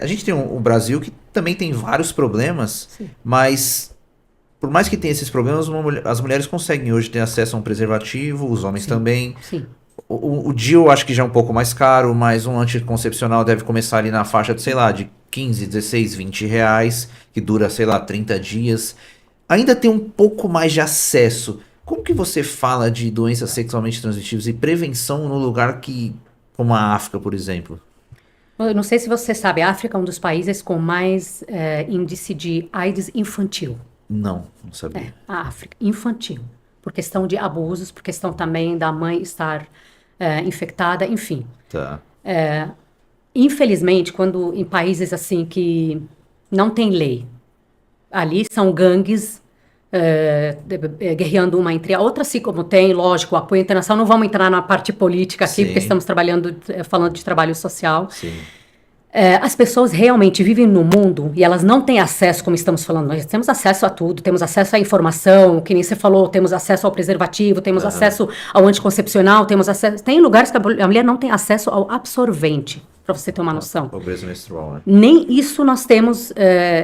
A gente tem o Brasil que também tem vários problemas, Sim, mas por mais que tenha esses problemas, as mulheres conseguem hoje ter acesso a um preservativo, os homens sim, também. sim. O DIU eu acho que já é um pouco mais caro, mas um anticoncepcional deve começar ali na faixa de, sei lá, de 15, 16, 20 reais, que dura, sei lá, 30 dias. Ainda tem um pouco mais de acesso. Como que você fala de doenças sexualmente transmissíveis e prevenção no lugar que, como a África, por exemplo? Eu não sei se você sabe, a África é um dos países com mais índice de AIDS infantil. Não, não sabia. A África, infantil. Por questão de abusos, por questão também da mãe estar infectada, enfim. Tá. Infelizmente, quando em países assim que não tem lei, ali são gangues guerreando uma entre a outra, assim como tem, lógico, o apoio internacional. Não vamos entrar na parte política aqui, porque Sim, estamos trabalhando, falando de trabalho social. sim. As pessoas realmente vivem no mundo e elas não têm acesso, como estamos falando. Nós temos acesso a tudo, temos acesso à informação, que nem você falou, temos acesso ao preservativo, temos Aham. acesso ao anticoncepcional, temos acesso. Tem lugares que a mulher não tem acesso ao absorvente, para você ter uma Tá. noção. Pobreza menstrual, né? Nem isso nós temos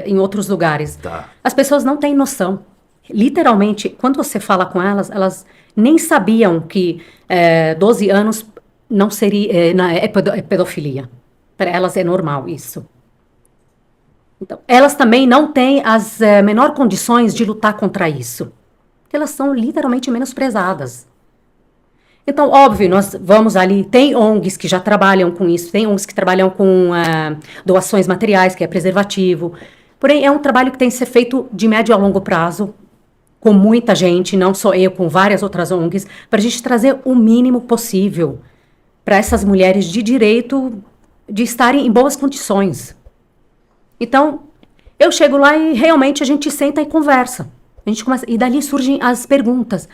em outros lugares. Tá. As pessoas não têm noção. Literalmente, quando você fala com elas, elas nem sabiam que 12 anos não seria, é pedofilia. Para elas é normal isso. Então, elas também não têm as menor condições de lutar contra isso. Porque elas são literalmente menosprezadas. Então, óbvio, nós vamos ali. Tem ONGs que já trabalham com isso, tem ONGs que trabalham com doações materiais, que é preservativo. Porém, é um trabalho que tem que ser feito de médio a longo prazo, com muita gente, não só eu, com várias outras ONGs, para a gente trazer o mínimo possível para essas mulheres de direito de estarem em boas condições. Então, eu chego lá e realmente a gente senta e conversa. A gente começa, e dali surgem as perguntas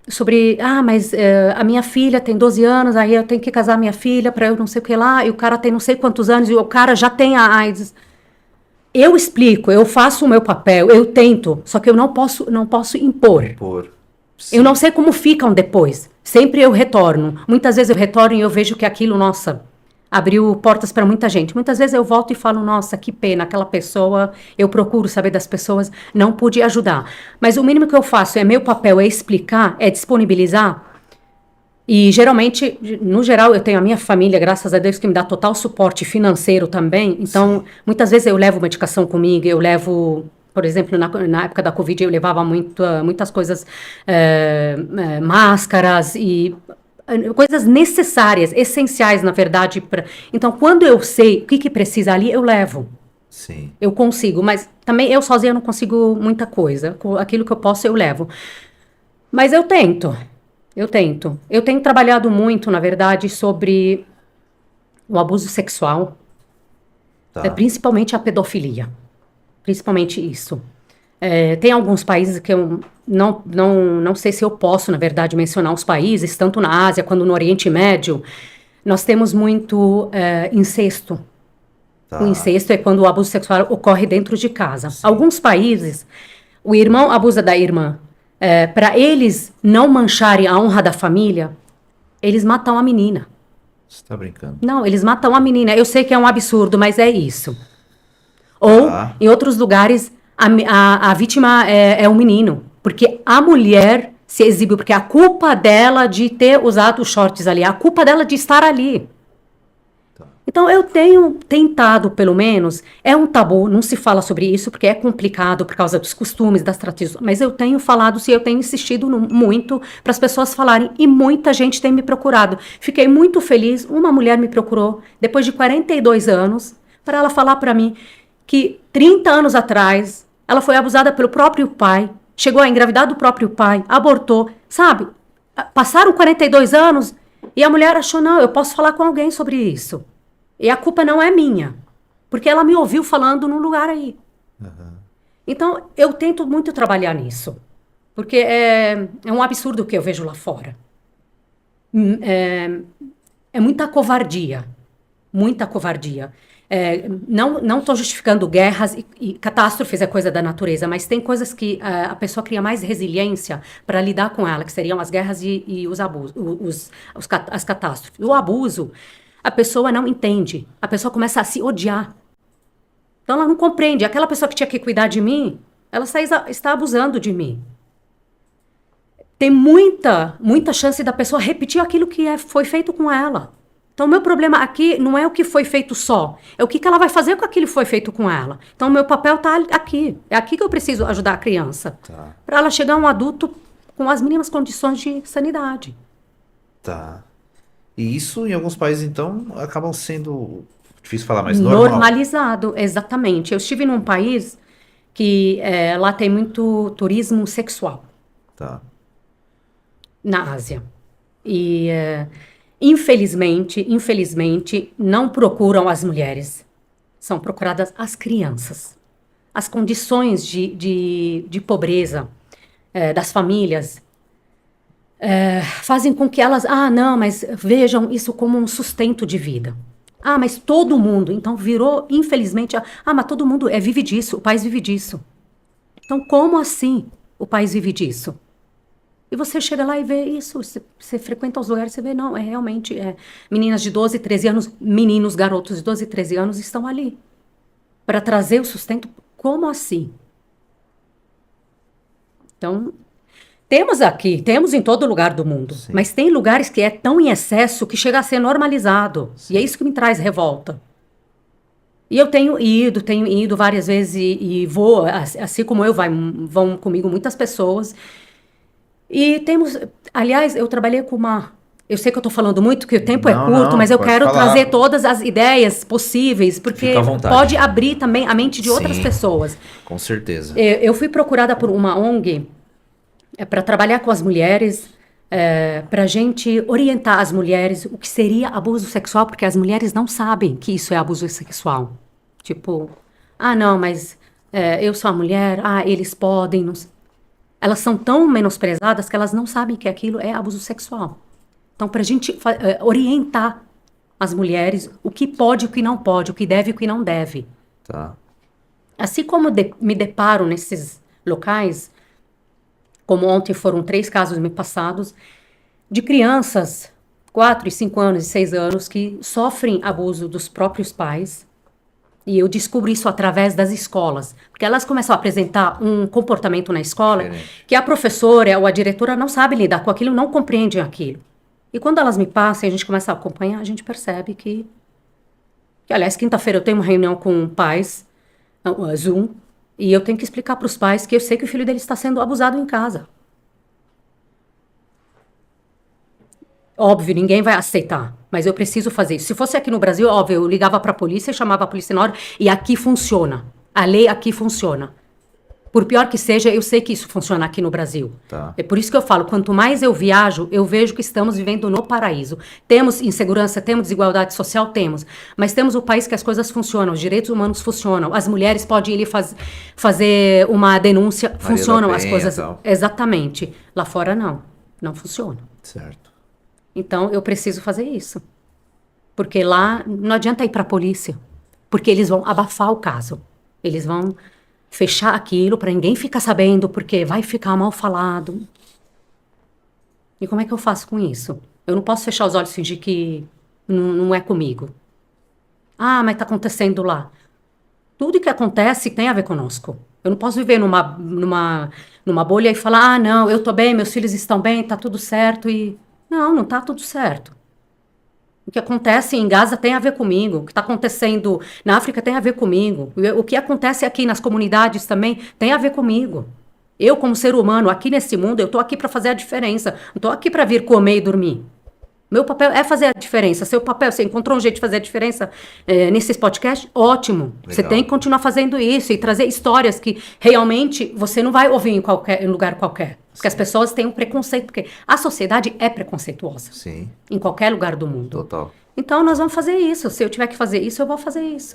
sobre, mas a minha filha tem 12 anos, aí eu tenho que casar minha filha para eu não sei o que lá, e o cara tem não sei quantos anos, e o cara já tem a AIDS. Eu explico, eu faço o meu papel, eu tento, só que eu não posso impor. Impor. Eu não Sim. sei como ficam depois. Sempre eu retorno. Muitas vezes eu retorno e eu vejo que aquilo, nossa, abriu portas para muita gente. Muitas vezes eu volto e falo, nossa, que pena, aquela pessoa, eu procuro saber das pessoas, não pude ajudar. Mas o mínimo que eu faço meu papel é explicar, é disponibilizar. E geralmente, no geral, eu tenho a minha família, graças a Deus, que me dá total suporte financeiro também. Então, Sim. muitas vezes eu levo medicação comigo, eu levo, por exemplo, na época da Covid, eu levava muitas coisas, máscaras e coisas necessárias, essenciais, na verdade. Então, quando eu sei o que precisa ali, eu levo. Sim. Eu consigo, mas também eu sozinha não consigo muita coisa. Aquilo que eu posso, eu levo. Mas eu tento. Eu tento. Eu tenho trabalhado muito, na verdade, sobre o abuso sexual, Tá. principalmente a pedofilia. Principalmente isso. Tem alguns países que eu não sei se eu posso, na verdade, mencionar os países, tanto na Ásia quanto no Oriente Médio. Nós temos muito incesto. O Tá. incesto é quando o abuso sexual ocorre dentro de casa. Sim. Alguns países, o irmão abusa da irmã. Para eles não mancharem a honra da família, eles matam a menina. Você tá brincando. Não, eles matam a menina. Eu sei que é um absurdo, mas é isso. Ou, Tá. em outros lugares, a vítima é o menino. Porque a mulher se exibiu, porque a culpa dela de ter usado os shorts ali, a culpa dela de estar ali. Tá. Então, eu tenho tentado, pelo menos, é um tabu, não se fala sobre isso, porque é complicado por causa dos costumes, das tradições, mas eu tenho falado, se eu tenho insistido muito para as pessoas falarem, e muita gente tem me procurado. Fiquei muito feliz, uma mulher me procurou, depois de 42 anos, para ela falar para mim que 30 anos atrás, ela foi abusada pelo próprio pai, chegou a engravidar do próprio pai, abortou, sabe? Passaram 42 anos e a mulher achou, não, eu posso falar com alguém sobre isso. E a culpa não é minha, porque ela me ouviu falando num lugar aí. Então, eu tento muito trabalhar nisso, porque é um absurdo o que eu vejo lá fora. É muita covardia, muita covardia. Não estou justificando guerras e catástrofes, é coisa da natureza, mas tem coisas que a pessoa cria mais resiliência para lidar com ela, que seriam as guerras e os abusos, as catástrofes. O abuso, a pessoa não entende. A pessoa começa a se odiar. Então ela não compreende. Aquela pessoa que tinha que cuidar de mim, ela está abusando de mim. Tem muita chance da pessoa repetir aquilo que foi feito com ela. Então, o meu problema aqui não é o que foi feito só, é o que ela vai fazer com aquilo que foi feito com ela. Então, o meu papel está aqui. É aqui que eu preciso ajudar a criança. Tá. Para ela chegar a um adulto com as mínimas condições de sanidade. Tá. E isso, em alguns países, então, acabam sendo, difícil falar, mas normal. Normalizado, exatamente. Eu estive num país que lá tem muito turismo sexual. Tá. Na Ásia. E, infelizmente, não procuram as mulheres. São procuradas as crianças. As condições de pobreza das famílias fazem com que elas... não, mas vejam isso como um sustento de vida. Mas todo mundo... Então, virou, infelizmente... mas todo mundo vive disso. O país vive disso. Então, como assim o país vive disso? E você chega lá e vê isso, você frequenta os lugares, você vê, não, realmente, meninas de 12, 13 anos, meninos, garotos de 12, 13 anos estão ali para trazer o sustento. Como assim? Então, temos em todo lugar do mundo, Sim. Mas tem lugares que é tão em excesso que chega a ser normalizado. Sim. E é isso que me traz revolta. E eu tenho ido várias vezes e vou, assim como vão comigo muitas pessoas. E aliás, eu trabalhei com eu sei que eu estou falando muito, que o tempo é curto, mas eu quero trazer todas as ideias possíveis, porque pode abrir também a mente de outras pessoas. Com certeza. Eu fui procurada por uma ONG para trabalhar com as mulheres, para a gente orientar as mulheres o que seria abuso sexual, porque as mulheres não sabem que isso é abuso sexual. Tipo, não, mas eu sou a mulher, eles podem... Não... Elas são tão menosprezadas que elas não sabem que aquilo é abuso sexual. Então, para a gente orientar as mulheres o que pode e o que não pode, o que deve e o que não deve. Tá. Assim como me deparo nesses locais, como ontem foram 3 casos me passados, de crianças, 4, 5 anos e 6 anos, que sofrem abuso dos próprios pais. E eu descubro isso através das escolas, porque elas começam a apresentar um comportamento na escola que a professora ou a diretora não sabe lidar com aquilo, não compreende aquilo. E quando elas me passam e a gente começa a acompanhar, a gente percebe que aliás, quinta-feira eu tenho uma reunião com pais, Zoom, e eu tenho que explicar para os pais que eu sei que o filho deles está sendo abusado em casa. Óbvio, ninguém vai aceitar, mas eu preciso fazer isso. Se fosse aqui no Brasil, óbvio, eu ligava para a polícia e chamava a polícia na hora, e aqui funciona. A lei aqui funciona. Por pior que seja, eu sei que isso funciona aqui no Brasil. Tá. É por isso que eu falo, quanto mais eu viajo, eu vejo que estamos vivendo no paraíso. Temos insegurança, temos desigualdade social, temos. Mas temos o país que as coisas funcionam, os direitos humanos funcionam, as mulheres podem ir fazer uma denúncia, funcionam as coisas. Exatamente. Lá fora não funciona. Certo. Então, eu preciso fazer isso. Porque lá não adianta ir para a polícia. Porque eles vão abafar o caso. Eles vão fechar aquilo para ninguém ficar sabendo, porque vai ficar mal falado. E como é que eu faço com isso? Eu não posso fechar os olhos e fingir que não é comigo. Mas está acontecendo lá. Tudo que acontece tem a ver conosco. Eu não posso viver numa bolha e falar, não, eu estou bem, meus filhos estão bem, está tudo certo e... Não está tudo certo. O que acontece em Gaza tem a ver comigo. O que está acontecendo na África tem a ver comigo. O que acontece aqui nas comunidades também tem a ver comigo. Eu, como ser humano, aqui nesse mundo, eu estou aqui para fazer a diferença. Não estou aqui para vir comer e dormir. Meu papel é fazer a diferença. Seu papel, você encontrou um jeito de fazer a diferença nesses podcasts? Ótimo. Legal. Você tem que continuar fazendo isso e trazer histórias que realmente você não vai ouvir em lugar qualquer. Porque as pessoas têm um preconceito, porque a sociedade é preconceituosa. Sim. Em qualquer lugar do mundo. Total. Então, nós vamos fazer isso. Se eu tiver que fazer isso, eu vou fazer isso.